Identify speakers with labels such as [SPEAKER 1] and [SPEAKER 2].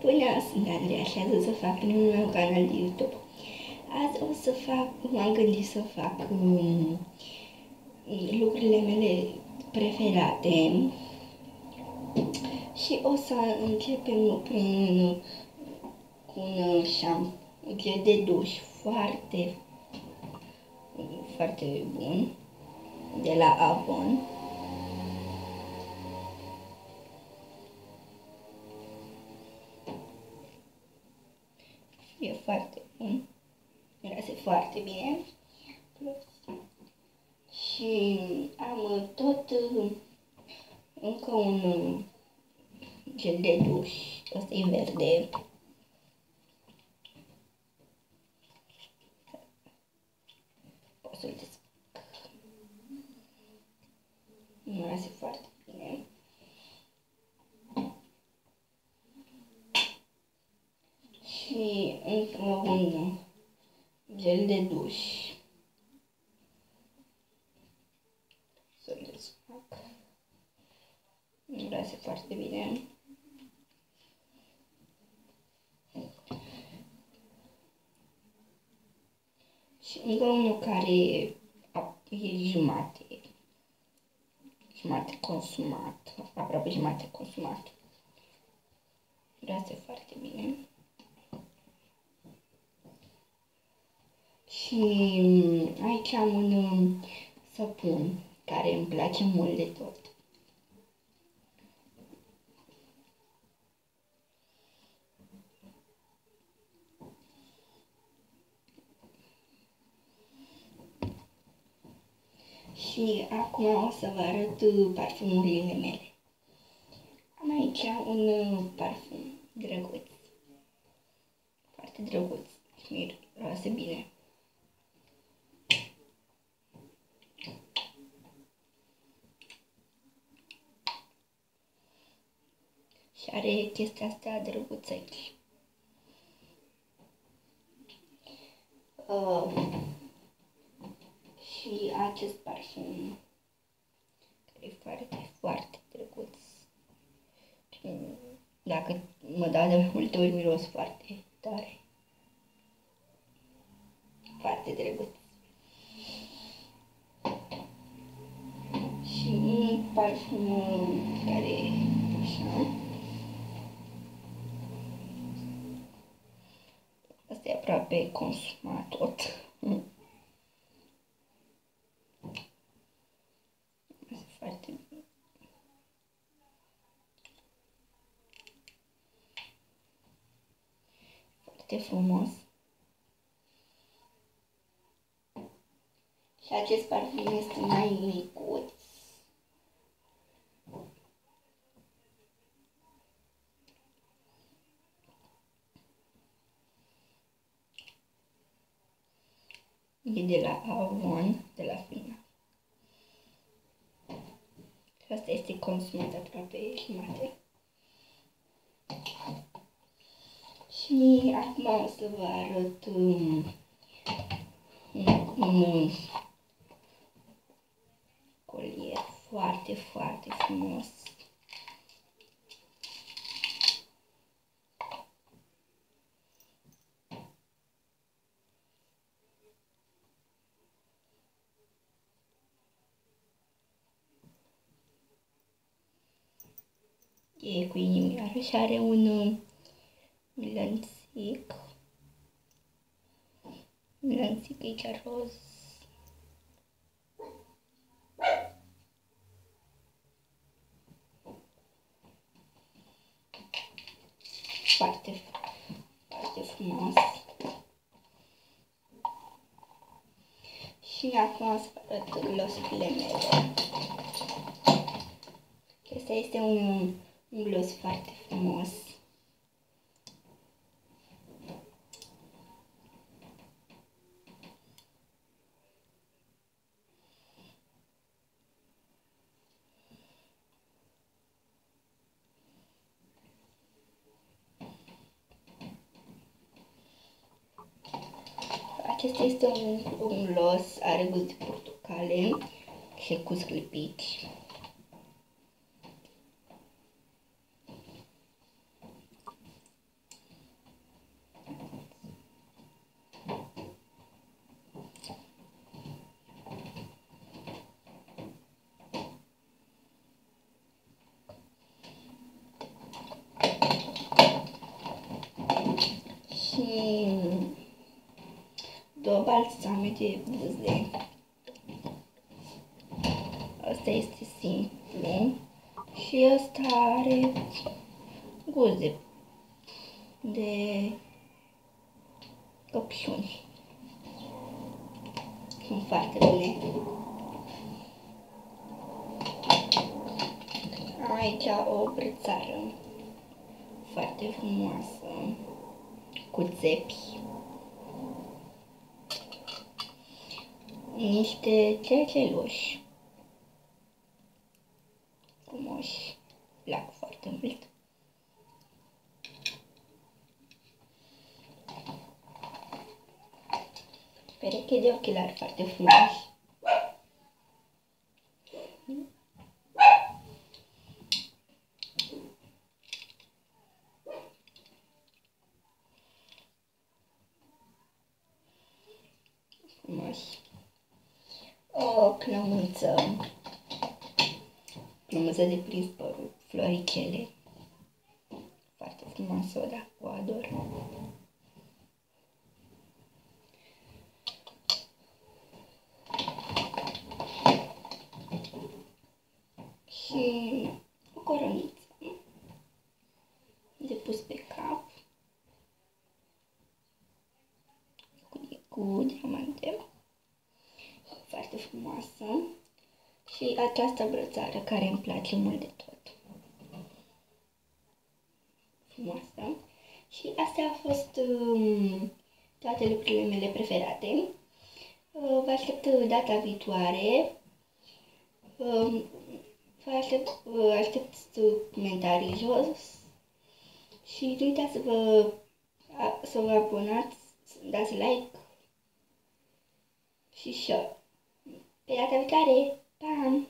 [SPEAKER 1] Bună, sunt Andreea și azi o să fac primul meu canal de YouTube. Azi o să m-am gândit să fac lucrurile mele preferate și o să începem cu un gel de duș foarte, foarte bun de la Avon. E foarte bun, miroase foarte bine. Și am tot încă un gel de duș, ăsta e verde. Pot să-l desfac. Miroase foarte bine. Și încă un gel de duș. Să-l desfac. Miroase foarte bine. Și încă unul care e jumate consumat, aproape jumate consumat. Miroase foarte bine. Și aici am un săpun care îmi place mult de tot. Și acum o să vă arăt parfumurile mele. Am aici un parfum drăguț, foarte drăguț, miroase bine. Și are chestia asta drăguță aici. Și acest parfum care e foarte, foarte drăguț. Dacă mă dau de mai multe ori, miros foarte tare. Foarte drăguț. Și un parfum care e așa. Asta e aproape consumat tot. Foarte bine. Foarte frumos. Și acest parfum este mai micuț. E de la Avon, de la Fina. Și asta este consumat aproape jumate. Și acum o să vă arăt un colier foarte, foarte frumos. E cu inimioară și are un lănțic aici roz. Foarte, foarte frumos. Și acum o să vă arăt glossurile mele. Acesta este un gloss foarte frumos. Acesta este un gloss, are gust de portocale și cu sclipici. două balsame de buze. Asta este simplu. Și asta are guze de căpșuni. Sunt foarte bune. Am aici o brățară foarte frumoasă, cu țepi. Niște cețeluși frumoși. Plac foarte mult. Pereche de ochelari foarte frumoși. Frumoși. O clămuță de prins părul, floricele. Foarte frumoasă, da, o ador. Și o coroniță de pus pe cap cu diamante, foarte frumoasă. Și această brățară care îmi place mult de tot. Frumoasă. Și astea au fost toate lucrurile mele preferate. Vă aștept data viitoare. Vă aștept comentarii jos. Și nu uitați să vă abonați, să dați like și share. Pe data viitoare! Pam!